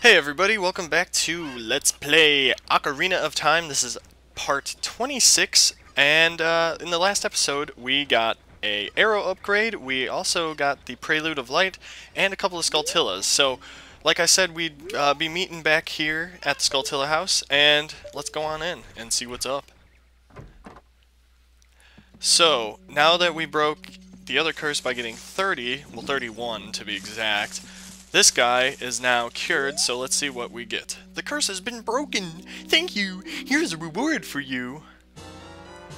Hey everybody, welcome back to Let's Play Ocarina of Time. This is part 26, and in the last episode we got a arrow upgrade, we also got the Prelude of Light, and a couple of Skulltillas. So, like I said, we'd be meeting back here at the Skulltilla house, and let's go on in and see what's up. So, now that we broke the other curse by getting 30, well 31 to be exact, this guy is now cured, so let's see what we get. The curse has been broken! Thank you! Here's a reward for you!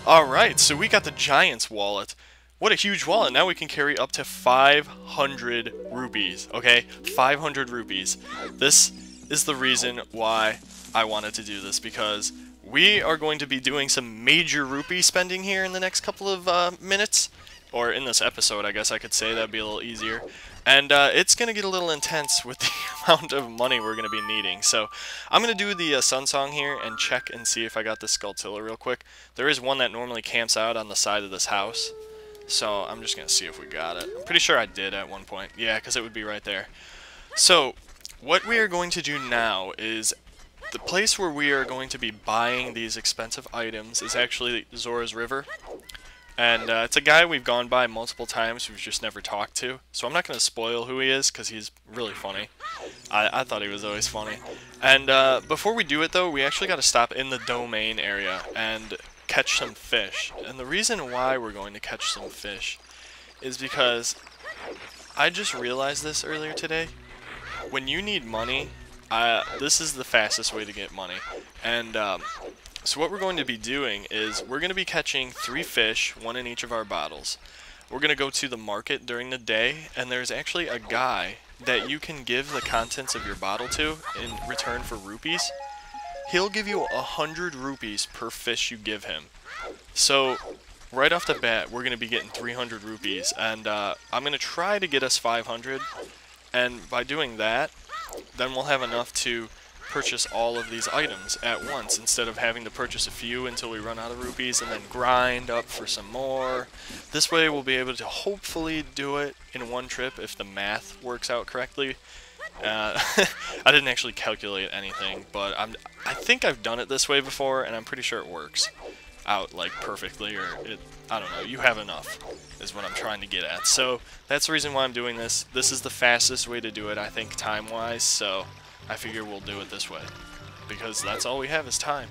Alright, so we got the Giant's Wallet. What a huge wallet! Now we can carry up to 500 rupees, okay? 500 rupees. This is the reason why I wanted to do this, because we are going to be doing some major rupee spending here in the next couple of minutes. Or in this episode, I guess I could say. That'd be a little easier. And it's going to get a little intense with the amount of money we're going to be needing. So I'm going to do the Sun Song here and check and see if I got this Skulltilla real quick. There is one that normally camps out on the side of this house. So I'm just going to see if we got it. I'm pretty sure I did at one point. Yeah, because it would be right there. So what we are going to do now is the place where we are going to be buying these expensive items is actually Zora's River. And it's a guy we've gone by multiple times we've just never talked to. So I'm not going to spoil who he is because he's really funny. I thought he was always funny. And before we do it though, we actually got to stop in the domain area and catch some fish. And the reason why we're going to catch some fish is because I just realized this earlier today. When you need money, this is the fastest way to get money. And so what we're going to be doing is we're going to be catching 3 fish, 1 in each of our bottles. We're going to go to the market during the day, and there's actually a guy that you can give the contents of your bottle to in return for rupees. He'll give you 100 rupees per fish you give him. So right off the bat, we're going to be getting 300 rupees, and I'm going to try to get us 500, and by doing that, then we'll have enough to purchase all of these items at once instead of having to purchase a few until we run out of rupees and then grind up for some more. This way we'll be able to hopefully do it in one trip if the math works out correctly. I didn't actually calculate anything, but I think I've done it this way before and I'm pretty sure it works out like perfectly, or I don't know, you have enough is what I'm trying to get at. So that's the reason why I'm doing this. This is the fastest way to do it, I think, time-wise, so I figure we'll do it this way, because that's all we have is time.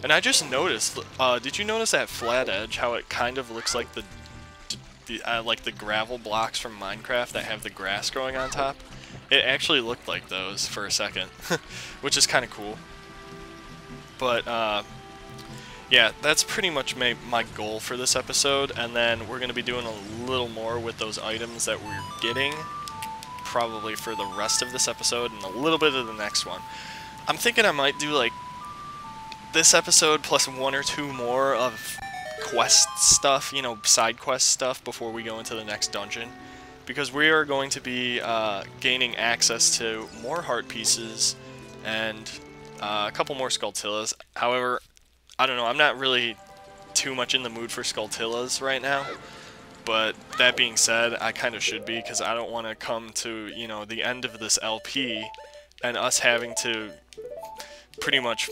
And I just noticed, did you notice that flat edge, how it kind of looks like like the gravel blocks from Minecraft that have the grass growing on top? It actually looked like those for a second, which is kind of cool. But, yeah, that's pretty much my goal for this episode, and then we're going to be doing a little more with those items that we're getting, probably for the rest of this episode and a little bit of the next one. I'm thinking I might do like this episode plus 1 or 2 more of quest stuff, you know, side quest stuff before we go into the next dungeon, because we are going to be gaining access to more heart pieces and a couple more Skulltillas. However, I don't know, I'm not really too much in the mood for Skulltillas right now. But that being said, I kind of should be, because I don't want to come to, you know, the end of this LP and us having to pretty much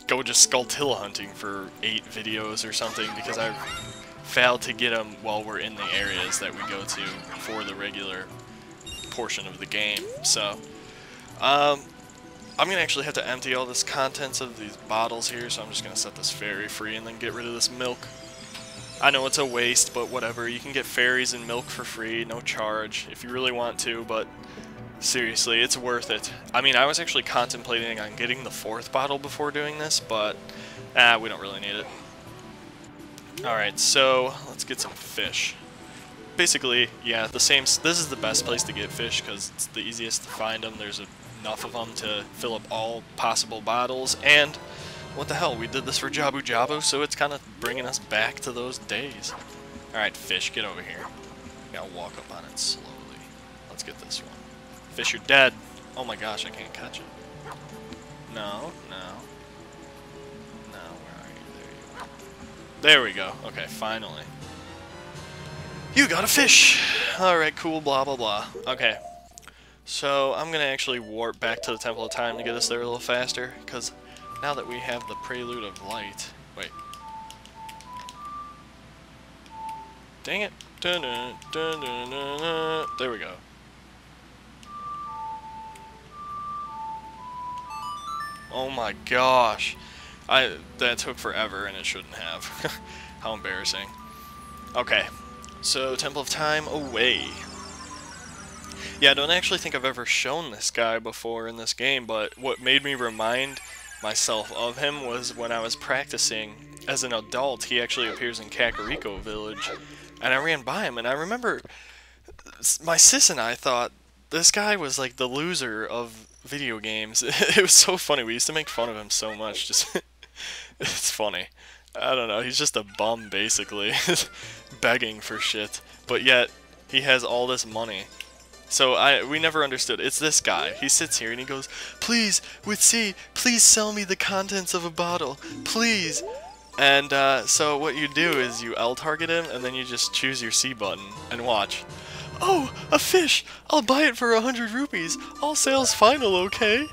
go just Skulltilla hunting for 8 videos or something, because I've failed to get them while we're in the areas that we go to for the regular portion of the game. So, I'm going to actually have to empty all this contents of these bottles here, so I'm just going to set this fairy free and then get rid of this milk. I know it's a waste, but whatever. You can get fairies and milk for free, no charge, if you really want to, but seriously, it's worth it. I mean, I was actually contemplating on getting the 4th bottle before doing this, but we don't really need it. Alright, so let's get some fish. Basically, yeah, this is the best place to get fish because it's the easiest to find them. There's enough of them to fill up all possible bottles, and what the hell, we did this for Jabu Jabu, so it's kind of bringing us back to those days. Alright, fish, get over here. Gotta walk up on it slowly. Let's get this one. Fish, you're dead. Oh my gosh, I can't catch it. No, no. No, where are you? There you are. There we go. Okay, finally. You got a fish! Alright, cool, blah, blah, blah. Okay. So I'm gonna actually warp back to the Temple of Time to get us there a little faster, because now that we have the Prelude of Light... Wait. Dang it. Dun -dun, dun -dun -dun -dun. There we go. Oh my gosh. That took forever and it shouldn't have. How embarrassing. Okay. So, Temple of Time away. Yeah, I don't actually think I've ever shown this guy before in this game, but what made me remind myself of him was when I was practicing as an adult. He actually appears in Kakariko Village, and I ran by him, and I remember my sis and I thought this guy was like the loser of video games. It was so funny. We used to make fun of him so much. Just it's funny. I don't know. He's just a bum, basically, begging for shit. But yet he has all this money. So we never understood. It's this guy. He sits here and he goes, "Please, with C, please sell me the contents of a bottle, please." And so what you do is you L target him, and then you just choose your C button and watch. "Oh, a fish! I'll buy it for 100 rupees. All sales final, okay?"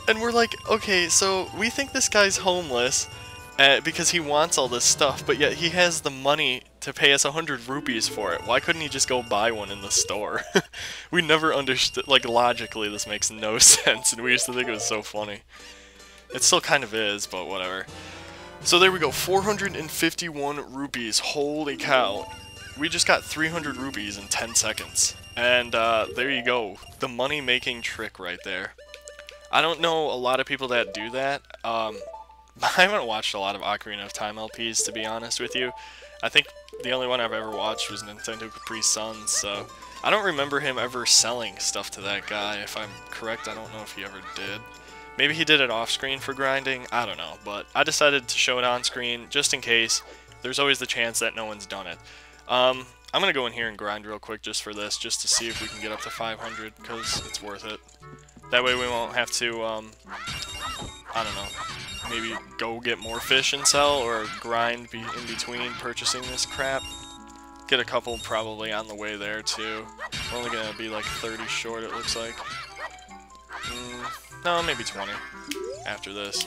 And we're like, okay, so we think this guy's homeless because he wants all this stuff, but yet he has the money to pay us 100 rupees for it. Why couldn't he just go buy one in the store? We never understood, like, logically this makes no sense, and we used to think it was so funny. It still kind of is, but whatever. So there we go, 451 rupees, holy cow. We just got 300 rupees in 10 seconds. And there you go, the money-making trick right there. I don't know a lot of people that do that. I haven't watched a lot of Ocarina of Time LPs, to be honest with you. I think the only one I've ever watched was Nintendo Capri Sun, so I don't remember him ever selling stuff to that guy. If I'm correct, I don't know if he ever did. Maybe he did it off-screen for grinding, I don't know, but I decided to show it on-screen just in case. There's always the chance that no one's done it. I'm gonna go in here and grind real quick just for this, just to see if we can get up to 500, because it's worth it. That way we won't have to, I don't know, maybe go get more fish and sell, or grind in between purchasing this crap. Get a couple probably on the way there too. We're only gonna be like 30 short, it looks like. No, maybe 20 after this.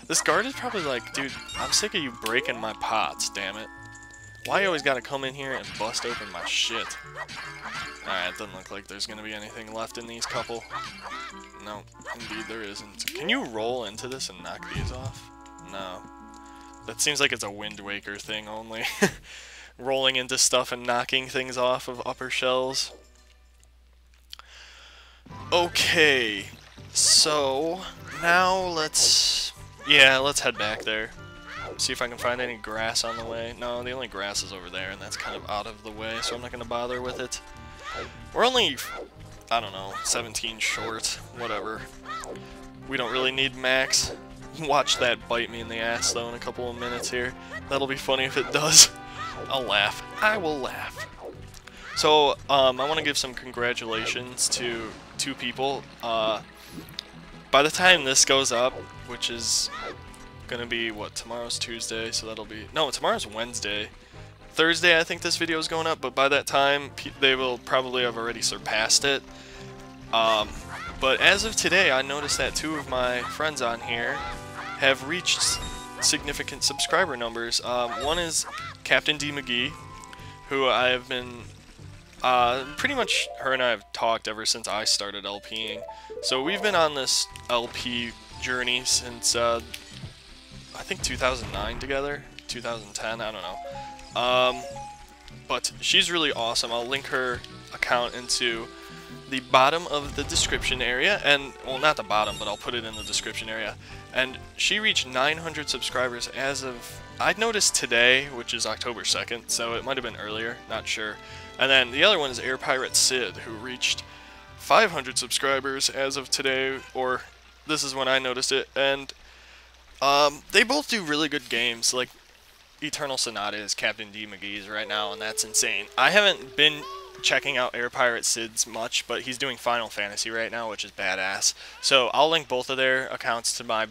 This guard is probably like, dude, I'm sick of you breaking my pots, damn it. Why you always gotta come in here and bust open my shit? Alright, it doesn't look like there's gonna be anything left in these couple. No, indeed there isn't. Can you roll into this and knock these off? No. That seems like it's a Wind Waker thing only. Rolling into stuff and knocking things off of upper shells. Okay, so now let's head back there. See if I can find any grass on the way. No, the only grass is over there, and that's kind of out of the way, so I'm not going to bother with it. We're only, I don't know, 17 short, whatever. We don't really need max. Watch that bite me in the ass, though, in a couple of minutes here. That'll be funny if it does. I'll laugh. I will laugh. So, I want to give some congratulations to two people. By the time this goes up, which is gonna be, what, tomorrow's Tuesday, so that'll be, no, tomorrow's Wednesday. Thursday, I think this video is going up, but by that time, they will probably have already surpassed it. But as of today, I noticed that two of my friends on here have reached significant subscriber numbers. One is CaptainDMcGee, who I have been, pretty much her and I have talked ever since I started LPing. So we've been on this LP journey since, I think 2009 together, 2010, I don't know. But she's really awesome. I'll link her account into the bottom of the description area, and, well, not the bottom, but I'll put it in the description area. And she reached 900 subscribers as of, I noticed today, which is October 2nd, so it might have been earlier, not sure. And then the other one is AirPirateCid, who reached 500 subscribers as of today, or this is when I noticed it, and they both do really good games. Like, Eternal Sonata is CaptainDMcGee's right now, and that's insane. I haven't been checking out AirPirateCid's much, but he's doing Final Fantasy right now, which is badass. So I'll link both of their accounts to my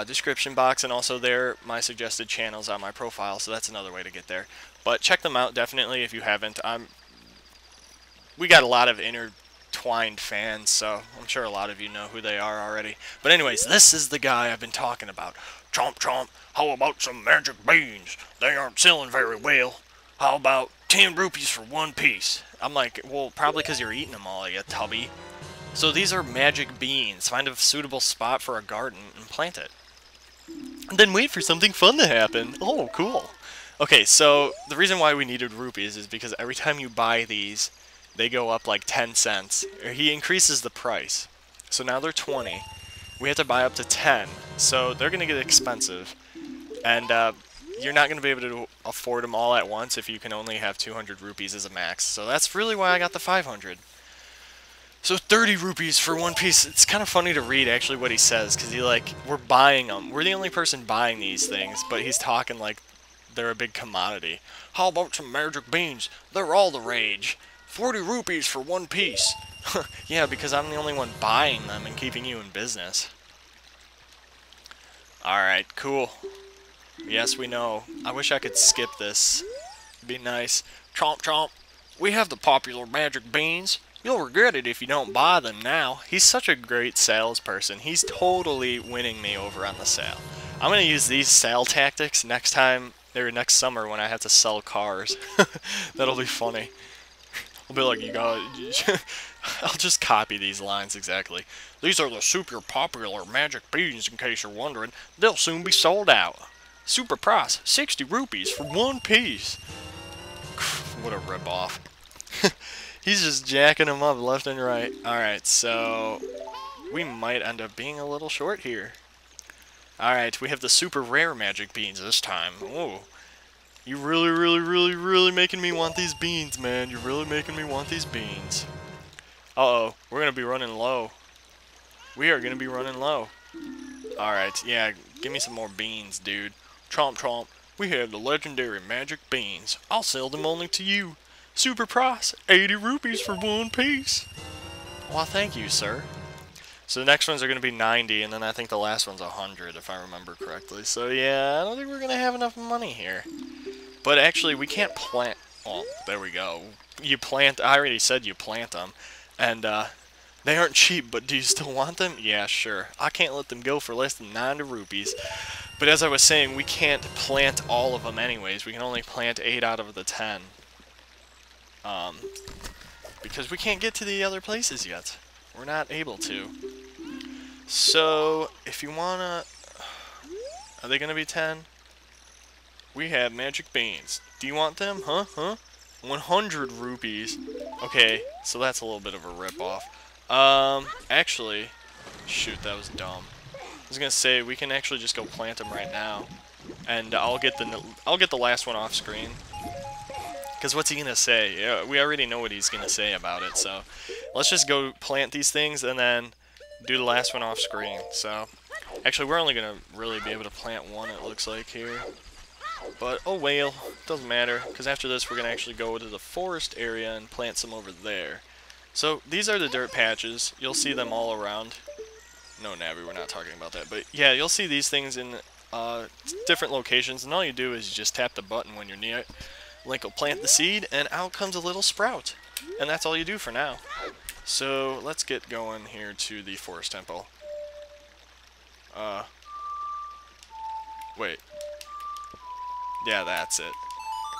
description box, and also my suggested channels on my profile, so that's another way to get there. But check them out, definitely, if you haven't. We got a lot of Twined fans, so I'm sure a lot of you know who they are already. But anyways, this is the guy I've been talking about. Chomp chomp, how about some magic beans? They aren't selling very well. How about 10 rupees for one piece? I'm like, well, probably because you're eating them all, you tubby. So these are magic beans. Find a suitable spot for a garden and plant it. And then wait for something fun to happen. Oh, cool. Okay, so the reason why we needed rupees is because every time you buy these, they go up like 10 cents. He increases the price. So now they're 20. We have to buy up to 10. So they're going to get expensive. And you're not going to be able to afford them all at once if you can only have 200 rupees as a max. So that's really why I got the 500. So 30 rupees for one piece. It's kind of funny to read actually what he says, because we're buying them. We're the only person buying these things, but he's talking like they're a big commodity. How about some magic beans? They're all the rage. 40 rupees for one piece. Yeah, because I'm the only one buying them and keeping you in business. Alright, cool. Yes, we know. I wish I could skip this. It'd be nice. Chomp chomp. We have the popular magic beans. You'll regret it if you don't buy them now. He's such a great salesperson. He's totally winning me over on the sale. I'm going to use these sale tactics next time, or next summer when I have to sell cars. That'll be funny. I'll be like, you guys... I'll just copy these lines exactly. These are the super popular magic beans, in case you're wondering. They'll soon be sold out. Super price, 60 rupees for one piece. What a ripoff. He's just jacking them up left and right. Alright, so we might end up being a little short here. Alright, we have the super rare magic beans this time. Oh, you really making me want these beans, man. You're really making me want these beans. Uh-oh, we're going to be running low. We are going to be running low. Alright, yeah, give me some more beans, dude. Chomp chomp, we have the legendary magic beans. I'll sell them only to you. Super price, 80 rupees for one piece. Well, thank you, sir. So the next ones are going to be 90, and then I think the last one's 100, if I remember correctly. So yeah, I don't think we're going to have enough money here. But actually, we can't plant... Oh, there we go. You plant... I already said you plant them. And, they aren't cheap, but do you still want them? Yeah, sure. I can't let them go for less than 90 rupees. But as I was saying, we can't plant all of them anyways. We can only plant 8 out of the 10. Because we can't get to the other places yet. We're not able to. So, if you wanna... Are they gonna be 10? We have magic beans. Do you want them? Huh? 100 rupees. Okay, so that's a little bit of a rip-off. Actually... Shoot, that was dumb. I was gonna say, we can actually just go plant them right now. And I'll get the last one off screen. Because what's he gonna say? Yeah, we already know what he's gonna say about it, so... Let's just go plant these things and then do the last one off screen. So, actually, we're only gonna really be able to plant one, it looks like, here. But, oh well, doesn't matter, because after this we're gonna actually go to the forest area and plant some over there. So, these are the dirt patches. You'll see them all around. No, Navi, we're not talking about that. But, yeah, you'll see these things in different locations, and all you do is you just tap the button when you're near it. Link will plant the seed, and out comes a little sprout. And that's all you do for now. So, let's get going here to the forest temple. Wait. Yeah, that's it.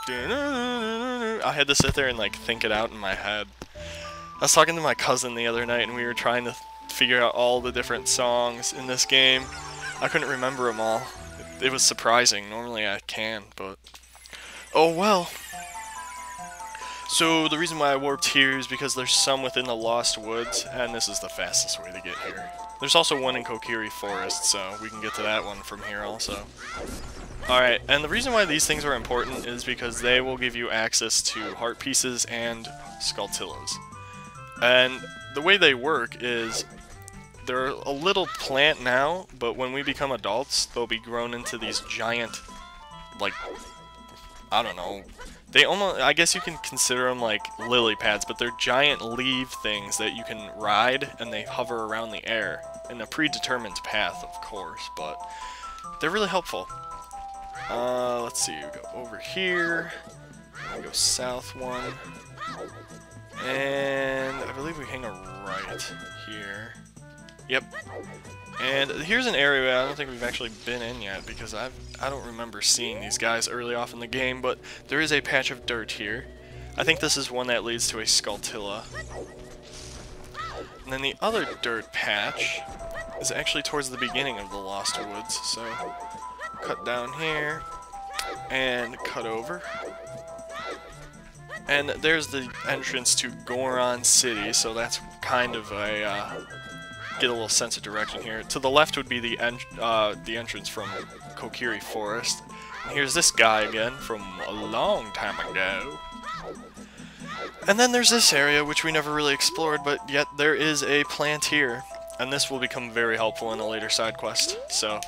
I had to sit there and, like, think it out in my head. I was talking to my cousin the other night, and we were trying to figure out all the different songs in this game. I couldn't remember them all. It was surprising. Normally I can, but... Oh well. So the reason why I warped here is because there's some within the Lost Woods, and this is the fastest way to get here. There's also one in Kokiri Forest, so we can get to that one from here also. Alright, and the reason why these things are important is because they will give you access to heart pieces and Skulltillas. And the way they work is, they're a little plant now, but when we become adults, they'll be grown into these giant, like, I don't know, they almost, I guess you can consider them like lily pads, but they're giant leaf things that you can ride, and they hover around the air, in a predetermined path, of course, but they're really helpful. Let's see, we go over here, and we go south one. And I believe we hang a right here. Yep. And here's an area I don't think we've actually been in yet, because I don't remember seeing these guys early off in the game, but there is a patch of dirt here. I think this is one that leads to a Skulltula. And then the other dirt patch is actually towards the beginning of the Lost Woods, so cut down here and cut over. And there's the entrance to Goron City, so that's kind of a get a little sense of direction here. To the left would be the entrance from Kokiri Forest. And here's this guy again from a long time ago. And then there's this area which we never really explored, but yet there is a plant here, and this will become very helpful in a later side quest. So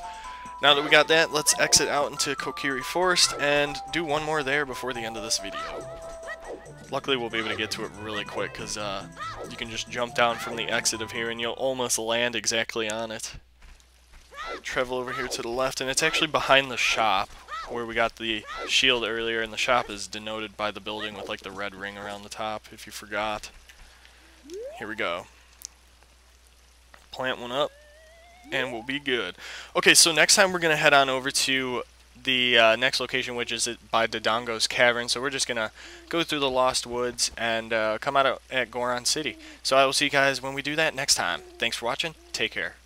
now that we got that, let's exit out into Kokiri Forest and do one more there before the end of this video. Luckily we'll be able to get to it really quick, because you can just jump down from the exit of here and you'll almost land exactly on it. Travel over here to the left, and it's actually behind the shop where we got the shield earlier, and the shop is denoted by the building with like the red ring around the top, if you forgot. Here we go. Plant one up, and we'll be good. Okay, so next time we're going to head on over to the next location, which is by Dodongo's Cavern. So we're just going to go through the Lost Woods and come out at Goron City. So I will see you guys when we do that next time. Thanks for watching. Take care.